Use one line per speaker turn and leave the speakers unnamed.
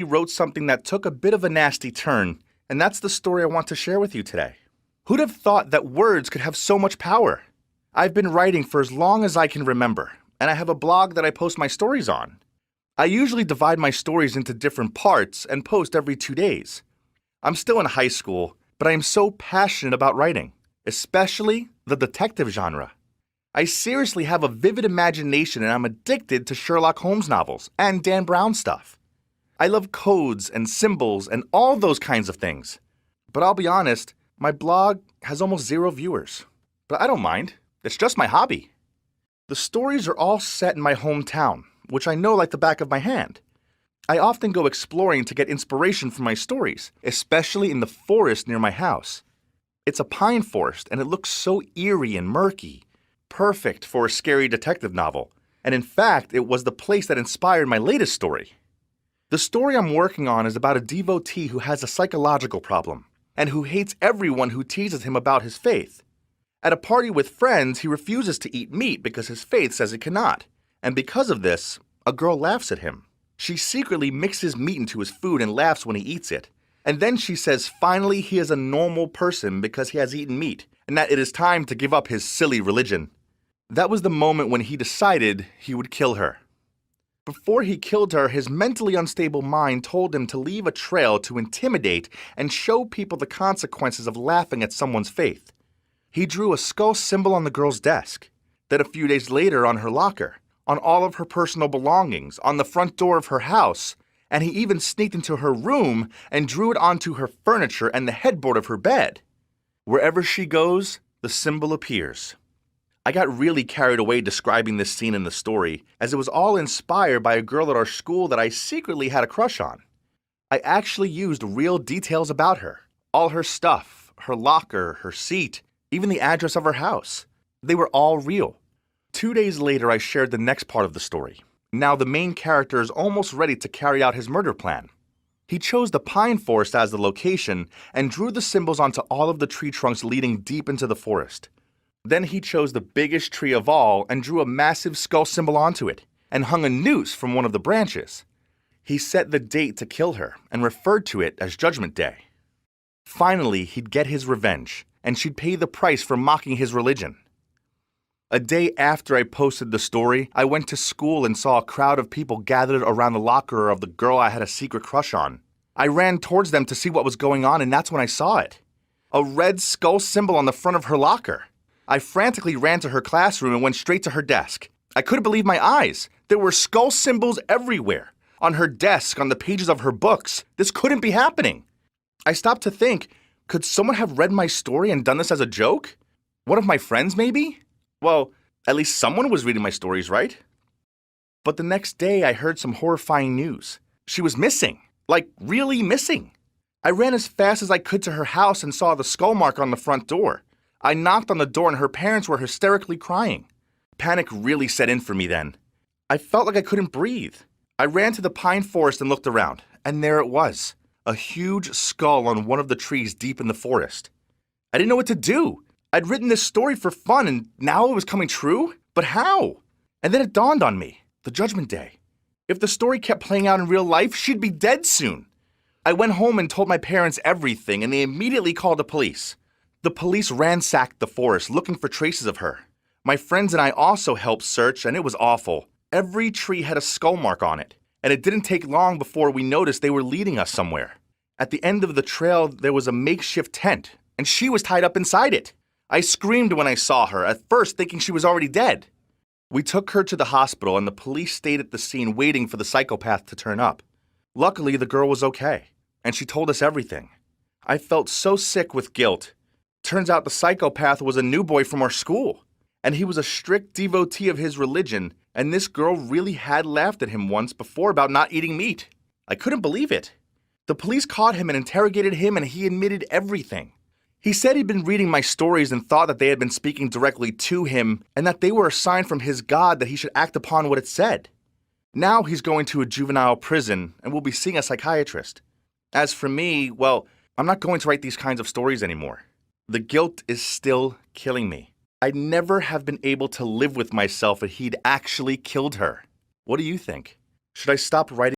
wrote something that took a bit of a nasty turn, and that's the story I want to share with you today. Who'd have thought that words could have so much power? I've been writing for as long as I can remember, and I have a blog that I post my stories on. I usually divide my stories into different parts and post every 2 days. I'm still in high school, but I am so passionate about writing, especially the detective genre. I seriously have a vivid imagination and I'm addicted to Sherlock Holmes novels and Dan Brown stuff. I love codes and symbols and all those kinds of things. But I'll be honest, my blog has almost 0 viewers. But I don't mind. It's just my hobby. The stories are all set in my hometown, which I know like the back of my hand. I often go exploring to get inspiration for my stories, especially in the forest near my house. It's a pine forest and it looks so eerie and murky. Perfect for a scary detective novel. And in fact, it was the place that inspired my latest story. The story I'm working on is about a devotee who has a psychological problem and who hates everyone who teases him about his faith. At a party with friends, he refuses to eat meat because his faith says it cannot. And because of this, a girl laughs at him. She secretly mixes meat into his food and laughs when he eats it. And then she says finally he is a normal person because he has eaten meat, and that it is time to give up his silly religion. That was the moment when he decided he would kill her. Before he killed her, his mentally unstable mind told him to leave a trail to intimidate and show people the consequences of laughing at someone's faith. He drew a skull symbol on the girl's desk, then a few days later on her locker, on all of her personal belongings, on the front door of her house, and he even sneaked into her room and drew it onto her furniture and the headboard of her bed. Wherever she goes, the symbol appears. I got really carried away describing this scene in the story, as it was all inspired by a girl at our school that I secretly had a crush on. I actually used real details about her. All her stuff, her locker, her seat, even the address of her house. They were all real. 2 days later, I shared the next part of the story. Now the main character is almost ready to carry out his murder plan. He chose the pine forest as the location and drew the symbols onto all of the tree trunks leading deep into the forest. Then he chose the biggest tree of all and drew a massive skull symbol onto it and hung a noose from one of the branches. He set the date to kill her and referred to it as Judgment Day. Finally, he'd get his revenge, and she'd pay the price for mocking his religion. A day after I posted the story, I went to school and saw a crowd of people gathered around the locker of the girl I had a secret crush on. I ran towards them to see what was going on, and that's when I saw it. A red skull symbol on the front of her locker. I frantically ran to her classroom and went straight to her desk. I couldn't believe my eyes. There were skull symbols everywhere. On her desk, on the pages of her books. This couldn't be happening. I stopped to think, could someone have read my story and done this as a joke? One of my friends, maybe? Well, at least someone was reading my stories, right? But the next day, I heard some horrifying news. She was missing. Like, really missing. I ran as fast as I could to her house and saw the skull mark on the front door. I knocked on the door and her parents were hysterically crying. Panic really set in for me then. I felt like I couldn't breathe. I ran to the pine forest and looked around, and there it was. A huge skull on one of the trees deep in the forest. I didn't know what to do. I'd written this story for fun and now it was coming true? But how? And then it dawned on me, the Judgment Day. If the story kept playing out in real life, she'd be dead soon. I went home and told my parents everything and they immediately called the police. The police ransacked the forest looking for traces of her. My friends and I also helped search, and it was awful. Every tree had a skull mark on it, and it didn't take long before we noticed they were leading us somewhere. At the end of the trail, there was a makeshift tent, and she was tied up inside it. I screamed when I saw her, at first thinking she was already dead. We took her to the hospital, and the police stayed at the scene waiting for the psychopath to turn up. Luckily, the girl was okay, and she told us everything. I felt so sick with guilt. Turns out the psychopath was a new boy from our school, and he was a strict devotee of his religion, and this girl really had laughed at him once before about not eating meat. I couldn't believe it. The police caught him and interrogated him, and he admitted everything. He said he'd been reading my stories and thought that they had been speaking directly to him, and that they were a sign from his God that he should act upon what it said. Now he's going to a juvenile prison and will be seeing a psychiatrist. As for me, well, I'm not going to write these kinds of stories anymore. The guilt is still killing me. I'd never have been able to live with myself if he'd actually killed her. What do you think? Should I stop writing?